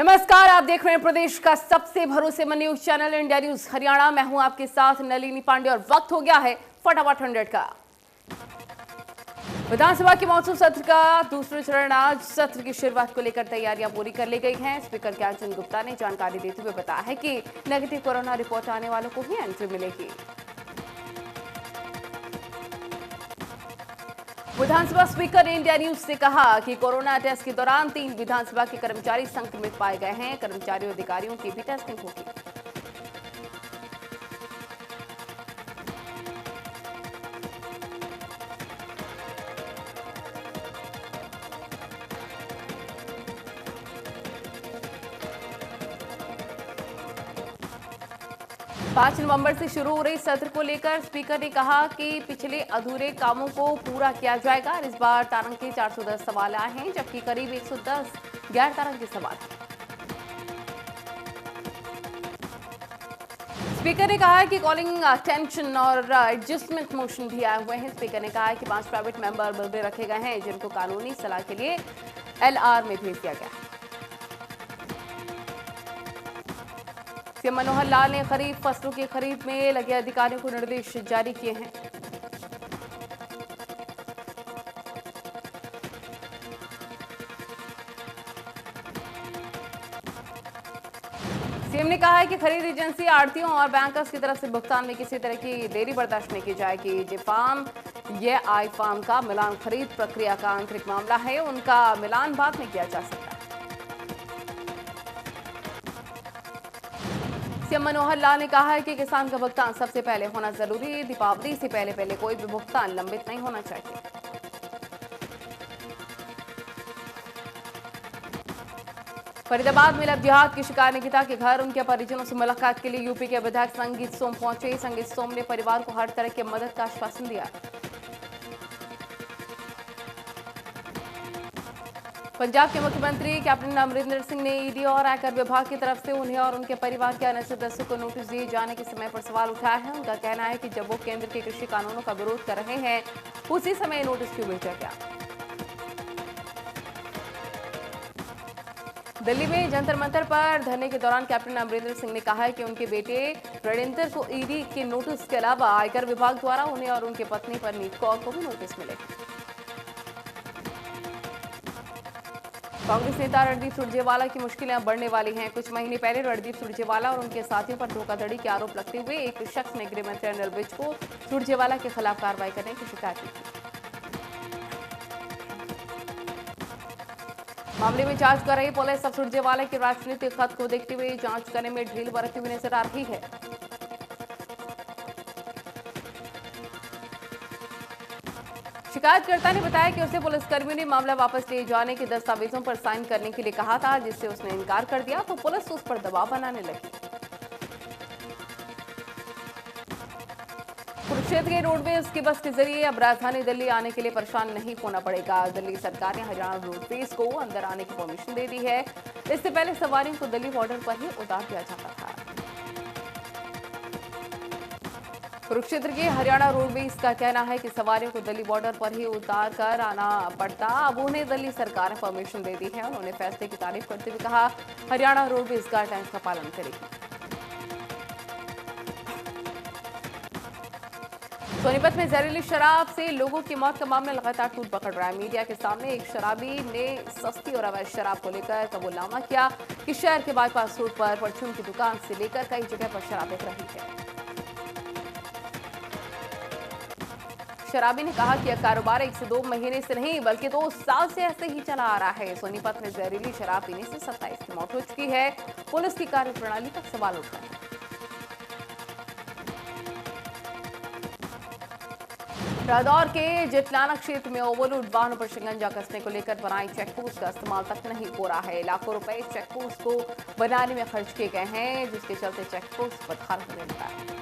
नमस्कार, आप देख रहे हैं प्रदेश का सबसे भरोसेमंद news channel India news Haryana. मैं हूं आपके साथ नलिनी पांडे और वक्त हो गया है फटाफट 100 का। विधानसभा के मॉनसून सत्र का दूसरा चरण आज सत्र की शुरुआत को लेकर तैयारियां पूरी कर ली गई हैं। स्पीकर ज्ञानचंद गुप्ता ने जानकारी देते हुए बताया है कि नेगेटिव कोरोना रिपोर्ट आने वालों को ही एंट्री मिलेगी। विधानसभा स्पीकर ने इंडिया न्यूज से कहा कि कोरोना टेस्ट के दौरान 3 विधानसभा के कर्मचारी संक्रमित पाए गए हैं। कर्मचारियों अधिकारियों की भी टेस्टिंग होगी। पांच नवंबर से शुरू हो रही सत्र को लेकर स्पीकर ने कहा कि पिछले अधूरे कामों को पूरा किया जाएगा। इस बार तारंगे 410 सवाल आए हैं, जबकि करीब 110 गैर तारंगे सवाल हैं। स्पीकर ने कहा है कि कॉलिंग अटेंशन और एडजस्टमेंट मोशन भी आए हुए हैं। स्पीकर ने कहा है कि 5 प्राइवेट मेंबर बिल भी रखे गए हैं, जिनको कानूनी सलाह के लिए LR में भेज दिया गया है। सीएम मनोहर लाल ने खरीफ फसलों की खरीद में लगे अधिकारियों को निर्देश जारी किए हैं। सीएम ने कहा है कि खरीद एजेंसी, आढ़तियों और बैंकर्स की तरफ से भुगतान में किसी तरह की देरी बर्दाश्त नहीं की जाएगी। जे फार्म ये आई फार्म का मिलान खरीद प्रक्रिया का आंतरिक मामला है, उनका मिलान बाद में किया जा सकता है। सीएम मनोहर लाल ने कहा है कि किसान का भुगतान सबसे पहले होना जरूरी है। दीपावली से पहले कोई भी भुगतान लंबित नहीं होना चाहिए। फरीदाबाद में लव जिहाद की शिकार निकिता के घर उनके परिजनों से मुलाकात के लिए यूपी के विधायक संगीत सोम पहुंचे। संगीत सोम ने परिवार को हर तरह की मदद का आश्वासन दिया। पंजाब के मुख्यमंत्री कैप्टन अमरिंदर सिंह ने ईडी और आयकर विभाग की तरफ से उन्हें और उनके परिवार के अन्य सदस्यों को नोटिस दिए जाने के समय पर सवाल उठाया है। उनका कहना है कि जब वो केंद्र के कृषि कानूनों का विरोध कर रहे हैं, उसी समय नोटिस क्यों भेजा गया। दिल्ली में जंतर मंतर पर धरने के दौरान कैप्टन अमरिंदर सिंह ने कहा है कि उनके बेटे रणेंद्र को ईडी के नोटिस के अलावा आयकर विभाग द्वारा उन्हें और उनके पत्नी परनीत कौर को भी नोटिस मिले। कांग्रेस नेता रणदीप सुरजेवाला की मुश्किलें अब बढ़ने वाली हैं। कुछ महीने पहले रणदीप सुरजेवाला और उनके साथियों पर धोखाधड़ी के आरोप लगते हुए एक शख्स ने गृह मंत्री अनिल विज को सुरजेवाला के खिलाफ कार्रवाई करने की शिकायत की थी। मामले में जांच कर रही पुलिस अब सुरजेवाला के राजनीतिक खत को देखते हुए जांच करने में ढील बरतती हुई नजर आ रही है। शिकायतकर्ता ने बताया कि उसे पुलिसकर्मियों ने मामला वापस लिए जाने के दस्तावेजों पर साइन करने के लिए कहा था, जिससे उसने इनकार कर दिया तो पुलिस उस पर दबाव बनाने लगी। कुरुक्षेत्र के रोडवेज की बस के जरिए अब राजधानी दिल्ली आने के लिए परेशान नहीं होना पड़ेगा। दिल्ली सरकार ने हरियाणा रोडवेज को अंदर आने की परमिशन दे दी है। इससे पहले सवारियों को दिल्ली बॉर्डर पर ही उतार दिया जाता था। कुरुक्षेत्र के हरियाणा रोडवेज का कहना है कि सवारियों को दिल्ली बॉर्डर पर ही उतार कर आना पड़ता। अब उन्हें दिल्ली सरकार ने परमिशन दे दी है। उन्होंने फैसले की तारीफ करते हुए कहा, हरियाणा रोडवेज गाइडलाइंस का पालन करेगी। सोनीपत में जहरीली शराब से लोगों की मौत का मामला लगातार तूल पकड़ रहा है। मीडिया के सामने एक शराबी ने सस्ती और अवैध शराब को लेकर कबूलनामा किया कि शहर के बाईपास रोड पर परचून की दुकान से लेकर कई जगह पर शराब बिक रही है। शराबी ने कहा कि यह कारोबार 1 से 2 महीने से नहीं बल्कि 2 साल से ऐसे ही चला आ रहा है। सोनीपत में जहरीली शराब पीने से 27 की मौत हो चुकी है। पुलिस की कार्यप्रणाली पर सवाल उठ रहे हैं। रादौर के जितलाना क्षेत्र में ओवरलोड वाहनों पर शिकंजा कसने को लेकर बनाई चेकपोस्ट का इस्तेमाल तक नहीं हो रहा है। लाखों रुपए चेकपोस्ट को बनाने में खर्च किए गए हैं, जिसके चलते चेकपोस्ट बदहाल होने लगा है।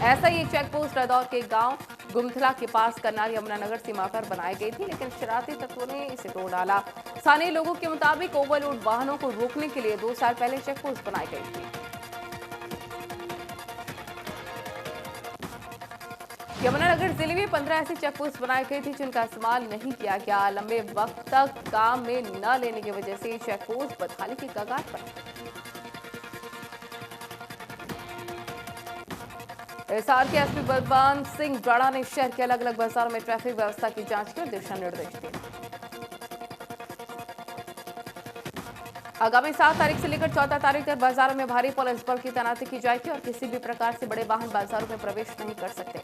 ऐसा ही एक चेकपोस्ट रादौर के गांव गुमथला के पास करनाल यमुनानगर सीमा पर बनाई गई थी, लेकिन शरारती तत्वों ने इसे तोड़ डाला। स्थानीय लोगों के मुताबिक ओवरलोड वाहनों को रोकने के लिए 2 साल पहले चेकपोस्ट बनाई गई थी। यमुनानगर जिले में 15 ऐसी चेक पोस्ट बनाई गई थी जिनका इस्तेमाल नहीं किया गया। लंबे वक्त तक काम में न लेने की वजह से चेक पोस्ट बदहाली की कगार पर। हिसार के एसपी बलवान सिंह ब्राड़ा ने शहर के अलग अलग बाजारों में ट्रैफिक व्यवस्था की जांच की और दिशा निर्देश दिए। आगामी 7 तारीख से लेकर 14 तारीख तक बाजारों में भारी पुलिस बल की तैनाती की जाएगी और किसी भी प्रकार से बड़े वाहन बाजारों में प्रवेश नहीं कर सकते।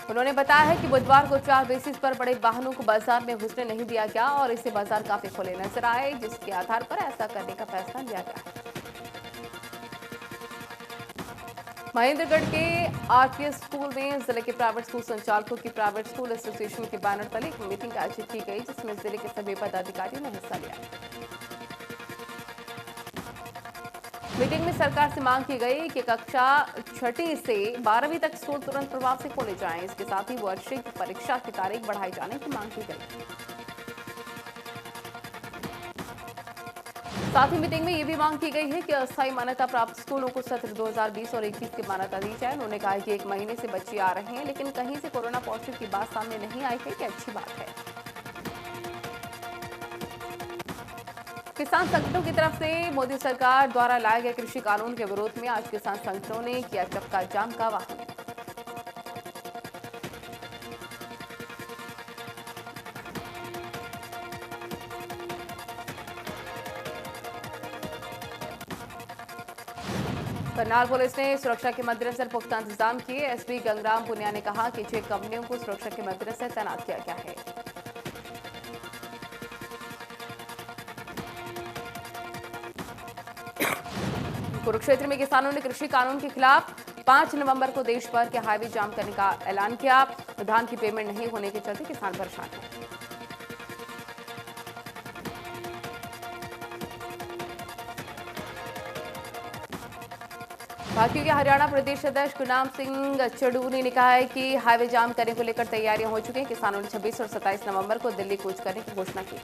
उन्होंने बताया है कि बुधवार को 4 बेसिस पर बड़े वाहनों को बाजार में घुसने नहीं दिया गया और इससे बाजार काफी खुले नजर आए, जिसके आधार पर ऐसा करने का फैसला लिया गया। महेंद्रगढ़ के आरपीएस स्कूल में जिले के प्राइवेट स्कूल संचालकों की प्राइवेट स्कूल एसोसिएशन के बैनर तले एक मीटिंग आयोजित की गई, जिसमें जिले के सभी पदाधिकारियों ने हिस्सा लिया। मीटिंग में सरकार से मांग की गई कि कक्षा 6ठी से 12वीं तक स्कूल तुरंत प्रभाव से खोले जाएं। इसके साथ ही वार्षिक परीक्षा की तारीख बढ़ाई जाने की मांग की गई। साथ ही मीटिंग में ये भी मांग की गई है कि अस्थायी मान्यता प्राप्त स्कूलों को सत्र 2020 और 21 की मान्यता दी जाए। उन्होंने कहा कि 1 महीने से बच्चे आ रहे हैं, लेकिन कहीं से कोरोना पॉजिटिव की बात सामने नहीं आई है, कि अच्छी बात है। किसान संगठनों की तरफ से मोदी सरकार द्वारा लाए गए कृषि कानून के विरोध में आज किसान संगठनों ने किया चक्का जाम का आह्वान। करनाल पुलिस ने सुरक्षा के मद्देनजर पुख्ता इंतजाम किए। एसपी गंगराम पुनिया ने कहा कि 6 कंपनियों को सुरक्षा के मद्देनजर तैनात किया गया है। कुरुक्षेत्र में किसानों ने कृषि कानून के खिलाफ 5 नवंबर को देश भर के हाईवे जाम करने का ऐलान किया। धान की पेमेंट नहीं होने के चलते किसान परेशान हैं। भाजपा के हरियाणा प्रदेश अध्यक्ष गुरनाम सिंह चड़ूनी ने कहा है कि हाईवे जाम करने को लेकर तैयारियां हो चुकी हैं। किसानों ने 26 और 27 नवंबर को दिल्ली कूच करने की घोषणा की।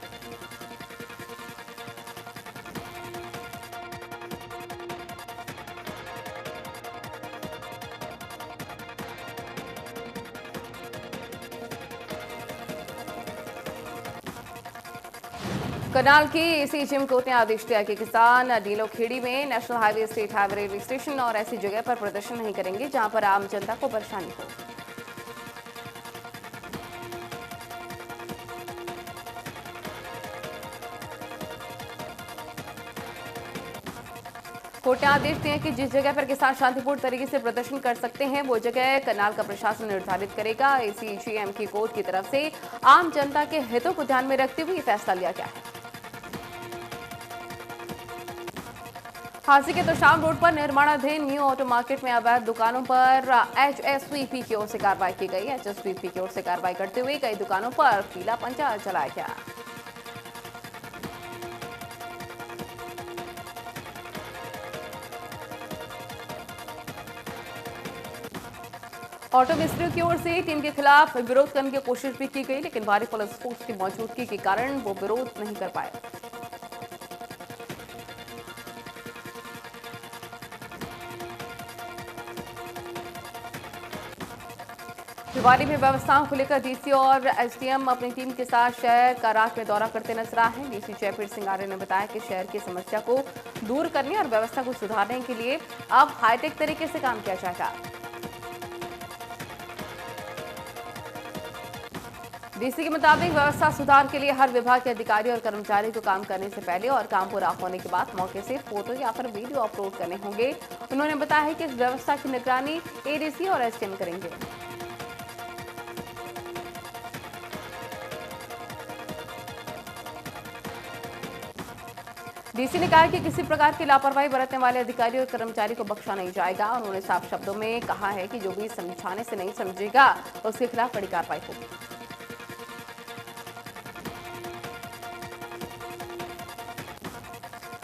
करनाल की एसीजेएम कोर्ट ने आदेश दिया कि किसान नीलोखेड़ी में national highway, state highway, railway station और ऐसी जगह पर प्रदर्शन नहीं करेंगे जहां पर आम जनता को परेशानी हो। कोर्ट ने आदेश दिए कि जिस जगह पर किसान शांतिपूर्ण तरीके से प्रदर्शन कर सकते हैं, वो जगह करनाल का प्रशासन निर्धारित करेगा। एसीजेएम की कोर्ट की तरफ से आम जनता के हितों को ध्यान में रखते हुए ये फैसला लिया गया है। हांसी के तोशाम रोड पर निर्माणाधीन न्यू ऑटो मार्केट में अवैध दुकानों पर एचएसवीपी की ओर से कार्रवाई की गई। एचएसवीपी की ओर से कार्रवाई करते हुए कई दुकानों पर पीला पंजा चलाया गया। ऑटो मिस्त्रियों की ओर से टीम के खिलाफ विरोध करने की कोशिश भी की गई, लेकिन भारी पुलिस फोर्स की मौजूदगी के कारण वो विरोध नहीं कर पाए। भिवानी में व्यवस्थाओं को लेकर डीसी और एसडीएम अपनी टीम के साथ शहर का रात में दौरा करते नजर आए हैं। डीसी जयप्रीत सिंह आर्य ने बताया कि शहर की समस्या को दूर करने और व्यवस्था को सुधारने के लिए अब हाईटेक तरीके से काम किया जाएगा। डीसी के मुताबिक व्यवस्था सुधार के लिए हर विभाग के अधिकारी और कर्मचारी को काम करने से पहले और काम पूरा होने के बाद मौके से फोटो या फिर वीडियो अपलोड करने होंगे। उन्होंने बताया है कि इस व्यवस्था की निगरानी एडीसी और एसडीएम करेंगे। डीसी ने कहा कि किसी प्रकार की लापरवाही बरतने वाले अधिकारी और कर्मचारी को बख्शा नहीं जाएगा। उन्होंने साफ शब्दों में कहा है कि जो भी समझाने से नहीं समझेगा उसके खिलाफ बड़ी कार्रवाई होगी।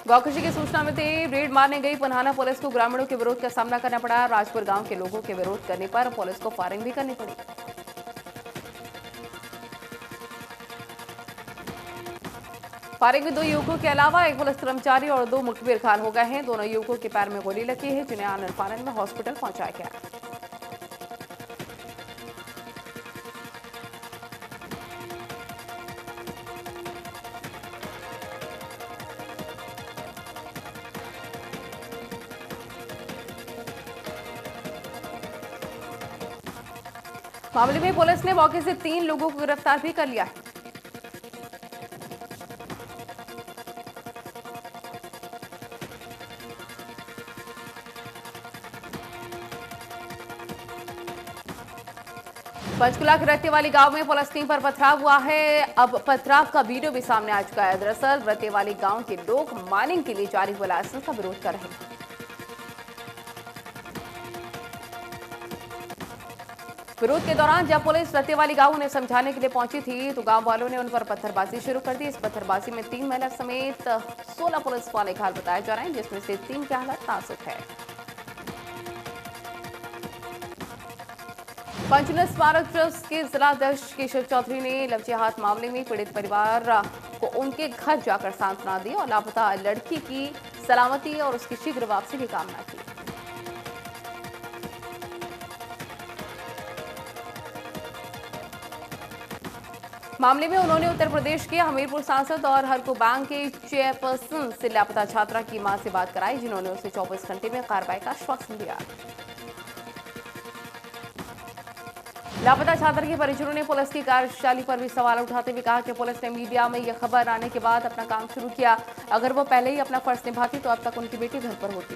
गौकशी की सूचना मिलते रेड मारने गई पन्हाना पुलिस को ग्रामीणों के विरोध का सामना करना पड़ा। राजपुर गांव के लोगों के विरोध करने पर पुलिस को फायरिंग भी करनी पड़ी। फायरिंग में 2 युवकों के अलावा एक पुलिस कर्मचारी और 2 मुखबिर घायल हो गए हैं। दोनों युवकों के पैर में गोली लगी है, जिन्हें आनंद फानंद में हॉस्पिटल पहुंचाया गया। मामले में पुलिस ने मौके से 3 लोगों को गिरफ्तार भी कर लिया है। पंचकुला के रतेवाली गांव में पुलिस टीम पर पथराव हुआ है। अब पथराव का वीडियो भी सामने आ चुका है। दरअसल रतेवाली गांव के लोग माइनिंग के लिए जारी हुए लाइसेंस का विरोध कर रहे हैं। विरोध के दौरान जब पुलिस रतेवाली गांव उन्हें समझाने के लिए पहुंची थी तो गांव वालों ने उन पर पत्थरबाजी शुरू कर दी। इस पत्थरबाजी में 3 महिला समेत 16 पुलिस वाले घायल बताए जा रहे हैं, जिसमें से 3 की हालत नाजुक है। पंचकुला स्मारक ट्रस्ट के जिलाध्यक्ष केशव चौधरी ने लव जिहाद मामले में पीड़ित परिवार को उनके घर जाकर सांत्वना दी और लापता लड़की की सलामती और उसकी शीघ्र वापसी की कामना की। मामले में उन्होंने उत्तर प्रदेश के हमीरपुर सांसद और हरको बैंक के चेयरपर्सन से लापता छात्रा की मां से बात कराई, जिन्होंने उसे 24 घंटे में कार्रवाई का आश्वासन दिया। लापता छात्र के परिजनों ने पुलिस की कार्यशैली पर भी सवाल उठाते हुए कहा कि पुलिस ने मीडिया में यह खबर आने के बाद अपना काम शुरू किया। अगर वो पहले ही अपना फर्ज निभाती तो अब तक उनकी बेटी घर पर होती।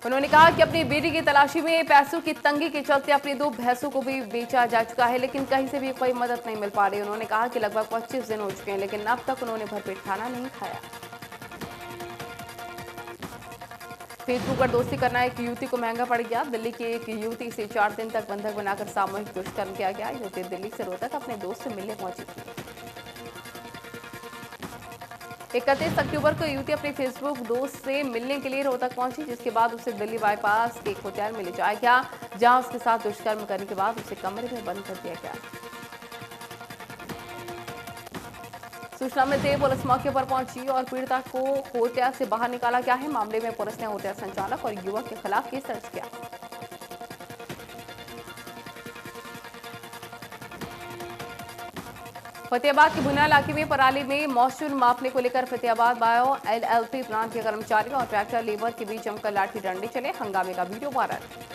उन्होंने कहा कि अपनी बेटी की तलाशी में पैसों की तंगी के चलते अपनी 2 भैंसों को भी बेचा जा चुका है, लेकिन कहीं से भी कोई मदद नहीं मिल पा रही। उन्होंने कहा कि लगभग 25 दिन हो चुके हैं, लेकिन अब तक उन्होंने भरपेट खाना नहीं खाया। फेसबुक पर दोस्ती करना एक युवती को महंगा पड़ गया। दिल्ली की एक युवती से 4 दिन तक बंधक बनाकर सामूहिक दुष्कर्म किया गया। युवती दिल्ली से रोहतक अपने दोस्त से मिलने पहुंची थी। 31 अक्टूबर को युवती अपने फेसबुक दोस्त से मिलने के लिए रोहतक पहुंची, जिसके बाद उसे दिल्ली बाईपास के एक होटल में ले जाया गया, जहां उसके साथ दुष्कर्म करने के बाद उसे कमरे में बंद कर दिया गया। सूचना मिलते पुलिस मौके पर पहुंची और पीड़िता को होटल से बाहर निकाला गया है। मामले में पुलिस ने होटल संचालक और युवक के खिलाफ केस दर्ज किया। फतेहाबाद के भुना इलाके में पराली में मॉइस्चर मापने को लेकर फतेहाबाद बायो एलएलपी प्लांट के कर्मचारियों और ट्रैक्टर लेबर के बीच जमकर लाठी डंडे चले। हंगामे का वीडियो वायरल।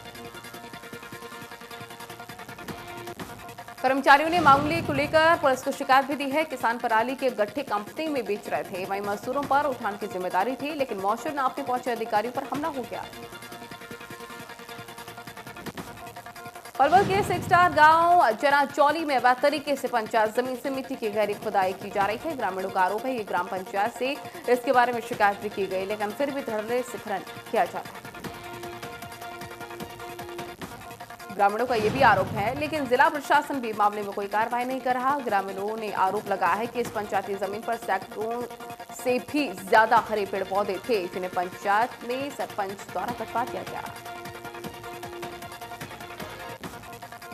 कर्मचारियों ने मामले को लेकर पुलिस को शिकायत भी दी है। किसान पराली के गट्ठे कंपनी में बेच रहे थे, वहीं मजदूरों पर उठान की जिम्मेदारी थी, लेकिन मॉइस्चर नापने पहुंचे अधिकारियों पर हमला हो गया। पलवल के 6 स्टार गांव चनाचौली में अवैध तरीके से पंचायत जमीन से मिट्टी की गहरी खुदाई की जा रही है। ग्रामीणों का आरोप है ये ग्राम पंचायत से इसके बारे में शिकायत भी की गई, लेकिन फिर भी धरने से खनन किया जा रहा है। ग्रामीणों का ये भी आरोप है, लेकिन जिला प्रशासन भी मामले में कोई कार्रवाई नहीं कर रहा। ग्रामीणों ने आरोप लगाया है कि इस पंचायती जमीन पर सैकड़ों से भी ज्यादा हरे पेड़ पौधे थे, जिन्हें पंचायत में सरपंच द्वारा कटवा दिया गया।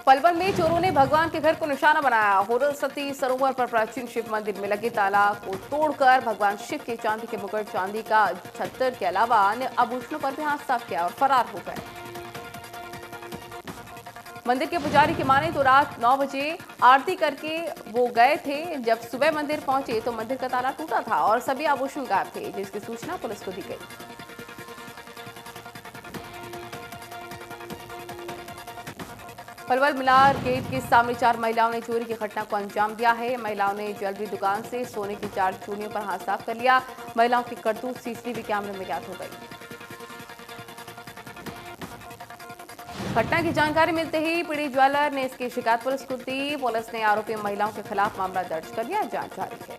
पलवल में चोरों ने भगवान के घर को निशाना बनाया। होरल सती सरोवर पर प्राचीन शिव मंदिर में लगे ताला को तोड़कर भगवान शिव के चांदी के मुकुट, चांदी का छत्तर के अलावा अन्य आभूषणों पर भी हाथ साफ किया और फरार हो गए। मंदिर के पुजारी की माने तो रात 9 बजे आरती करके वो गए थे। जब सुबह मंदिर पहुंचे तो मंदिर का ताला टूटा था और सभी आभूषण गायब थे, जिसकी सूचना पुलिस को दी गई। पलवल मिलार गेट के सामने 4 महिलाओं ने चोरी की घटना को अंजाम दिया है। महिलाओं ने ज्वेलरी दुकान से सोने की 4 चूड़ियों पर हाथ साफ कर लिया। महिलाओं की करतूत सीसीटीवी कैमरे में कैद हो गई। घटना की जानकारी मिलते ही पीड़ित ज्वेलर ने इसकी शिकायत पुलिस को दी। पुलिस ने आरोपी महिलाओं के खिलाफ मामला दर्ज कर लिया, जांच जारी है।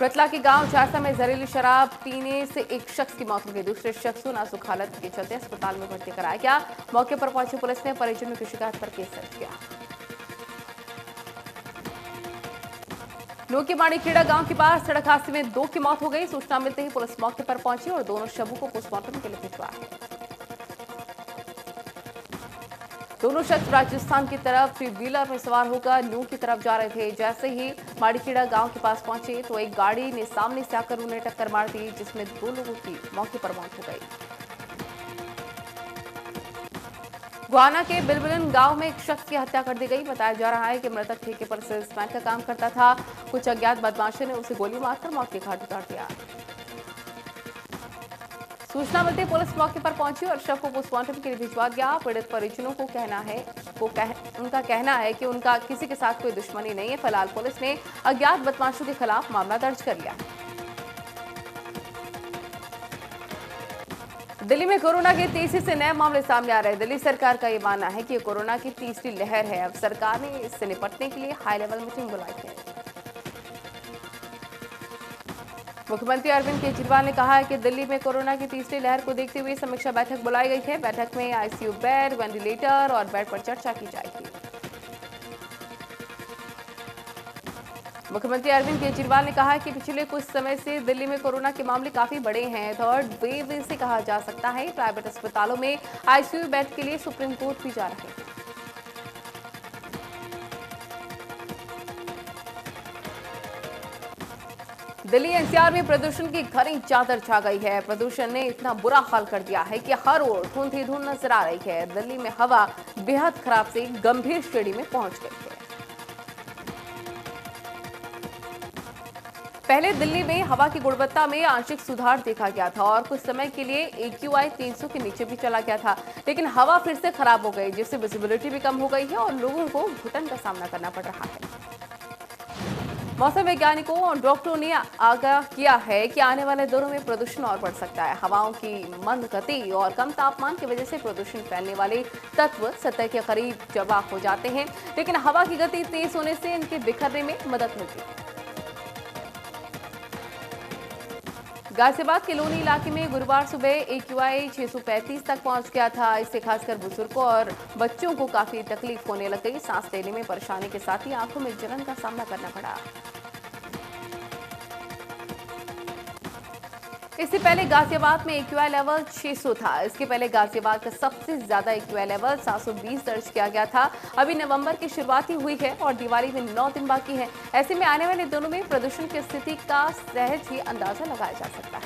रतला के गांव चारसा में जहरीली शराब पीने से एक शख्स की मौत हो गई। दूसरे शख्स को नाजुक हालत के चलते अस्पताल में भर्ती कराया गया। मौके पर पहुंची पुलिस ने परिजनों की शिकायत पर केस दर्ज किया। नोकीमाड़ी खेड़ा गांव के पास सड़क हादसे में 2 की मौत हो गई। सूचना मिलते ही पुलिस मौके पर पहुंची और दोनों शवों को पोस्टमार्टम के लिए भिजवाया। दोनों शख्स राजस्थान की तरफ थ्री व्हीलर में सवार होकर नूह की तरफ जा रहे थे। जैसे ही माड़ीखेड़ा गांव के पास पहुंचे तो एक गाड़ी ने सामने से आकर उन्हें टक्कर मार दी, जिसमें 2 लोगों की मौके पर मौत हो गई। गुआना के बिलबिलन गांव में एक शख्स की हत्या कर दी गई। बताया जा रहा है कि मृतक ठेके पर सेल्समैन का काम करता था। कुछ अज्ञात बदमाशों ने उसे गोली मारकर मौत के घाट उतार दिया। सूचना मिलते पुलिस मौके पर पहुंची और शव को पोस्टमार्टम के लिए भिजवा दिया। पीड़ित परिजनों को उनका कहना है कि उनका किसी के साथ कोई दुश्मनी नहीं है। फिलहाल पुलिस ने अज्ञात बदमाशों के खिलाफ मामला दर्ज कर लिया। दिल्ली में कोरोना के तेजी से नए मामले सामने आ रहे हैं। दिल्ली सरकार का ये मानना है कि ये कोरोना की तीसरी लहर है। अब सरकार ने इससे निपटने के लिए हाई लेवल मीटिंग बुलाई है। मुख्यमंत्री अरविंद केजरीवाल ने कहा है कि दिल्ली में कोरोना की तीसरी लहर को देखते हुए समीक्षा बैठक बुलाई गई है। बैठक में आईसीयू बेड, वेंटिलेटर और बेड पर चर्चा की जाएगी। मुख्यमंत्री अरविंद केजरीवाल ने कहा है कि पिछले कुछ समय से दिल्ली में कोरोना के मामले काफी बढ़े हैं। थर्ड वेव इसे कहा जा सकता है। प्राइवेट अस्पतालों में आईसीयू बेड के लिए सुप्रीम कोर्ट भी जा रहे हैं। दिल्ली एनसीआर में प्रदूषण की घनी चादर छा गई है। प्रदूषण ने इतना बुरा हाल कर दिया है कि हर ओर धुंध ही धुंध नजर आ रही है। दिल्ली में हवा बेहद खराब से गंभीर श्रेणी में पहुंच गई है। पहले दिल्ली में हवा की गुणवत्ता में आंशिक सुधार देखा गया था और कुछ समय के लिए AQI 300 के नीचे भी चला गया था, लेकिन हवा फिर से खराब हो गई, जिससे विजिबिलिटी भी कम हो गई है और लोगों को घुटन का सामना करना पड़ रहा है। मौसम वैज्ञानिकों और डॉक्टरों ने आगाह किया है कि आने वाले दिनों में प्रदूषण और बढ़ सकता है। हवाओं की मंद गति और कम तापमान की वजह से प्रदूषण फैलने वाले तत्व सतह के करीब जमा हो जाते हैं, लेकिन हवा की गति तेज होने से इनके बिखरने में मदद मिलती है। गाजियाबाद के लोनी इलाके में गुरुवार सुबह AQI 635 तक पहुंच गया था। इससे खासकर बुजुर्गों और बच्चों को काफी तकलीफ होने लग गई। सांस लेने में परेशानी के साथ ही आंखों में जलन का सामना करना पड़ा। इससे पहले गाजियाबाद में AQI लेवल 600 था। इसके पहले गाजियाबाद का सबसे ज्यादा AQI लेवल 720 दर्ज किया गया था। अभी नवंबर की शुरुआत ही हुई है और दिवाली में 9 दिन बाकी है। ऐसे में आने वाले दिनों में प्रदूषण की स्थिति का सहज ही अंदाजा लगाया जा सकता है।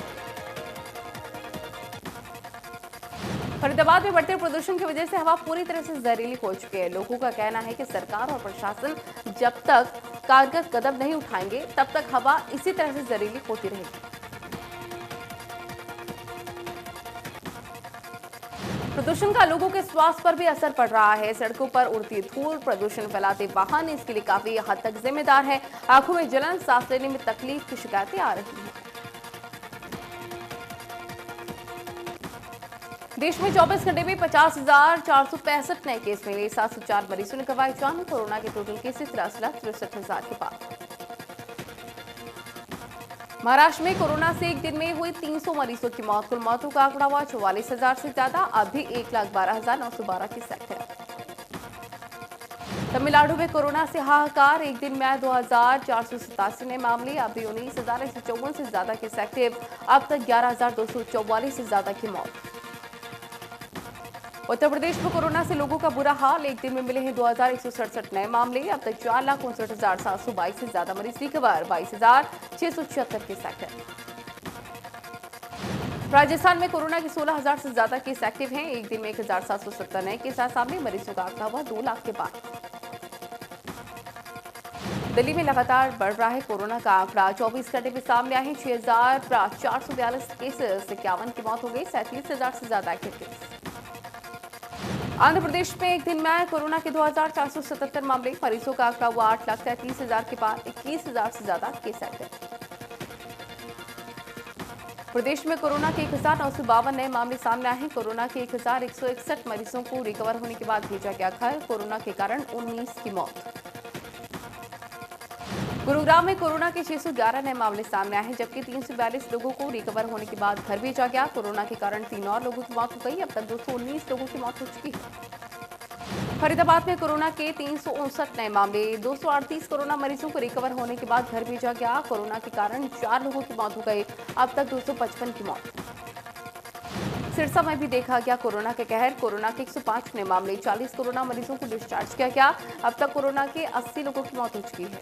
फरीदाबाद में बढ़ते प्रदूषण की वजह से हवा पूरी तरह से जहरीली हो चुकी है। लोगों का कहना है कि सरकार और प्रशासन जब तक कारगर कदम नहीं उठाएंगे, तब तक हवा इसी तरह से जहरीली होती रहेगी। प्रदूषण का लोगों के स्वास्थ्य पर भी असर पड़ रहा है। सड़कों पर उड़ती धूल, प्रदूषण फैलाते वाहन इसके लिए काफी हद तक जिम्मेदार है। आंखों में जलन, सांस लेने में तकलीफ की शिकायतें आ रही हैं। देश में 24 घंटे में 50,465 नए केस मिले। 704 मरीजों ने करवाई जान। कोरोना के टोटल केसेस 63,63,000 के पार। महाराष्ट्र में कोरोना से एक दिन में हुई 300 मरीजों की मौत। कुल मौतों का आंकड़ा हुआ 44,000 से ज्यादा। अभी 1,12,912 की सेट है। तमिलनाडु में कोरोना से हाहाकार। एक दिन में 2,487 नए मामले। अभी 19,154 से ज्यादा केस एक्टिव। अब तक 11,244 से ज्यादा की मौत। उत्तर प्रदेश में कोरोना से लोगों का बुरा हाल। एक दिन में मिले हैं 2,167 नए मामले। अब तक 4,59,722 से ज्यादा मरीज रिकवर। 22,676 case active. राजस्थान में कोरोना के 16,000 से ज्यादा केस एक्टिव हैं। एक दिन में 1,770 नए केस सामने। मरीजों का आंकड़ा हुआ 2 लाख के पार। दिल्ली में लगातार बढ़ रहा है कोरोना का आंकड़ा। 24 घंटे में सामने आए 6,442 केसेस। 51 की मौत हो गई। 37,000 से ज्यादा एक्टिव केस। आंध्र प्रदेश में एक दिन में आए कोरोना के 2,477 मामले। मरीजों का आंकड़ा हुआ 8,33,000 के पार। 21,000 से ज्यादा केस एक्टिव। प्रदेश में कोरोना के 1,952 नए मामले सामने आए हैं। कोरोना के 1,161 मरीजों को रिकवर होने के बाद भेजा गया घर। कोरोना के कारण 19 की मौत। गुरुग्राम में कोरोना के 611 नए मामले सामने आए हैं, जबकि 342 लोगों को रिकवर होने के बाद घर भेजा गया। कोरोना के कारण 3 और लोगों की मौत हो गई। अब तक 219 लोगों की मौत हो चुकी है। फरीदाबाद में कोरोना के 359 नए मामले। 238 कोरोना मरीजों को रिकवर होने के बाद घर भेजा गया। कोरोना के कारण 4 लोगों की मौत हो गई। अब तक 255 की मौत। सिरसा में भी देखा गया कोरोना के कहर। कोरोना के 105 नए मामले, 40 कोरोना मरीजों को डिस्चार्ज किया गया। अब तक कोरोना के 80 लोगों की मौत हो चुकी है।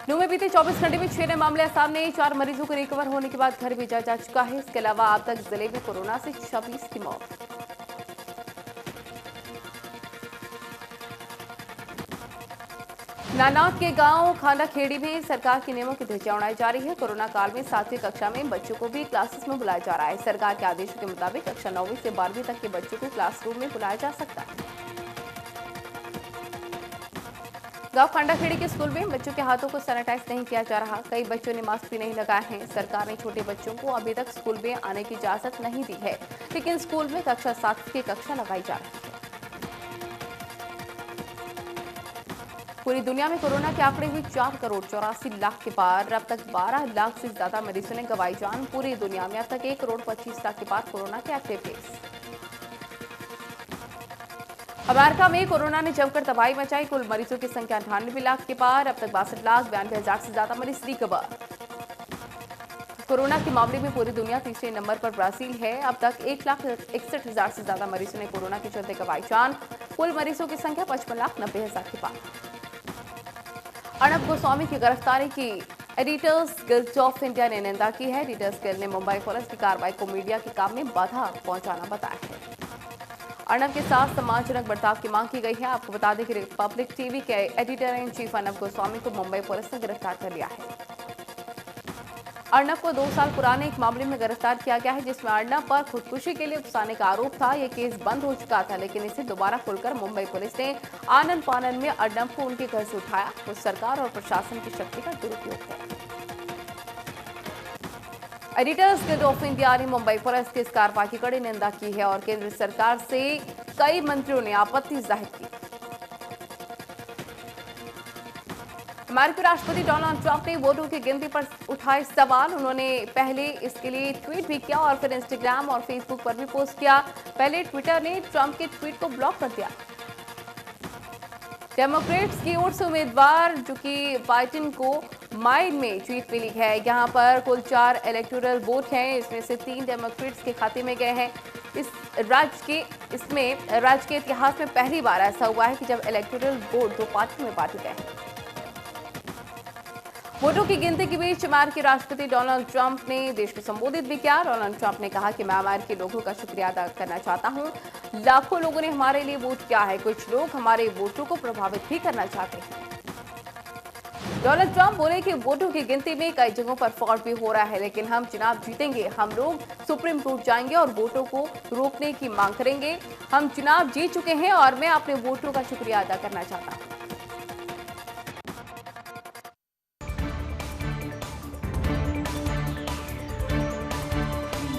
नू में बीते 24 घंटे में 6 नए मामले सामने, 4 मरीजों को रिकवर होने के बाद घर भेजा जा चुका है। इसके अलावा अब तक जिले में कोरोना से 26 की मौत। नानावत के गांव खांडाखेड़ी में सरकार के नियमों की धज्जियां उड़ाई जा रही है। कोरोना काल में 7वीं कक्षा में बच्चों को भी क्लासेस में बुलाया जा रहा है। सरकार के आदेशों के मुताबिक कक्षा 9वीं से 12वीं तक के बच्चों को क्लासरूम में बुलाया जा सकता है। गांव खांडाखेड़ी के स्कूल में बच्चों के हाथों को सैनिटाइज नहीं किया जा रहा। कई बच्चों ने मास्क भी नहीं लगाए हैं। सरकार ने छोटे बच्चों को अभी तक स्कूल में आने की इजाजत नहीं दी है, लेकिन स्कूल में कक्षा 7 की कक्षा लगाई जा रही है। पूरी दुनिया में कोरोना के आंकड़े हुए 4 करोड़ 84 लाख के पार। अब तक 12 लाख से ज्यादा मरीजों ने गंवाई जान। पूरी दुनिया में अब तक 1 करोड़ 25 लाख के पार कोरोना के एक्टिव केस। अमेरिका में कोरोना ने जमकर तबाही मचाई। कुल मरीजों की संख्या 98 लाख के पार। अब तक 62,92,000 से ज्यादा मरीज रिकवर। कोरोना के मामले में पूरी दुनिया तीसरे नंबर पर ब्राजील है। अब तक 1,61,000 से ज्यादा मरीजों ने कोरोना के चलते गंवाई जान। कुल मरीजों की संख्या 55,90,000 के पार। अर्नब गोस्वामी की गिरफ्तारी की एडिटर्स गिल्ड ऑफ इंडिया ने निंदा की है। एडिटर्स गिल्ड ने मुंबई पुलिस की कार्रवाई को मीडिया के काम में बाधा पहुंचाना बताया है। अर्नब के साथ सम्मानजनक बर्ताव की मांग की गई है। आपको बता दें कि रिपब्लिक टीवी के editor in chief Arnab Goswami को मुंबई पुलिस ने गिरफ्तार कर लिया है। अर्नब को 2 साल पुराने एक मामले में गिरफ्तार किया गया है, जिसमें अर्नब पर खुदकुशी के लिए उकसाने का आरोप था। यह केस बंद हो चुका था, लेकिन इसे दोबारा खोलकर मुंबई पुलिस ने आनन फानन में अर्नब को उनके घर से उठाया। तो सरकार और प्रशासन की शक्ति का दुरुपयोग है। एडिटर्स गिल्ड ऑफ इंडिया ने मुंबई पुलिस की इस कार्रवाई की कड़ी निंदा की है और केंद्र सरकार से कई मंत्रियों ने आपत्ति जाहिर की। अमेरिकी राष्ट्रपति डोनाल्ड ट्रंप ने वोटों की गिनती पर उठाए सवाल। उन्होंने पहले इसके लिए ट्वीट भी किया और फिर इंस्टाग्राम और फेसबुक पर भी पोस्ट किया। पहले ट्विटर ने ट्रंप के ट्वीट को ब्लॉक कर दिया। डेमोक्रेट्स की ओर से उम्मीदवार जो कि बाइडेन को माइन में जीत मिली है। यहां पर कुल 4 इलेक्टोरल वोट हैं, इसमें से 3 डेमोक्रेट्स के खाते में गए हैं। राज्य के इतिहास में पहली बार ऐसा हुआ है कि जब इलेक्टोरल वोट 2 पार्टियों में बांटे गए हैं। वोटों की गिनती के बीच अमेरिकी राष्ट्रपति डोनाल्ड ट्रंप ने देश को संबोधित भी किया। डोनाल्ड ट्रंप ने कहा कि मैं अमेरिकी लोगों का शुक्रिया अदा करना चाहता हूं। लाखों लोगों ने हमारे लिए वोट किया है। कुछ लोग हमारे वोटों को प्रभावित भी करना चाहते हैं। डोनाल्ड ट्रंप बोले कि वोटों की गिनती में कई जगहों पर फ्रॉड भी हो रहा है, लेकिन हम चुनाव जीतेंगे। हम लोग सुप्रीम कोर्ट जाएंगे और वोटों को रोकने की मांग करेंगे। हम चुनाव जीत चुके हैं और मैं अपने वोटरों का शुक्रिया अदा करना चाहता हूं।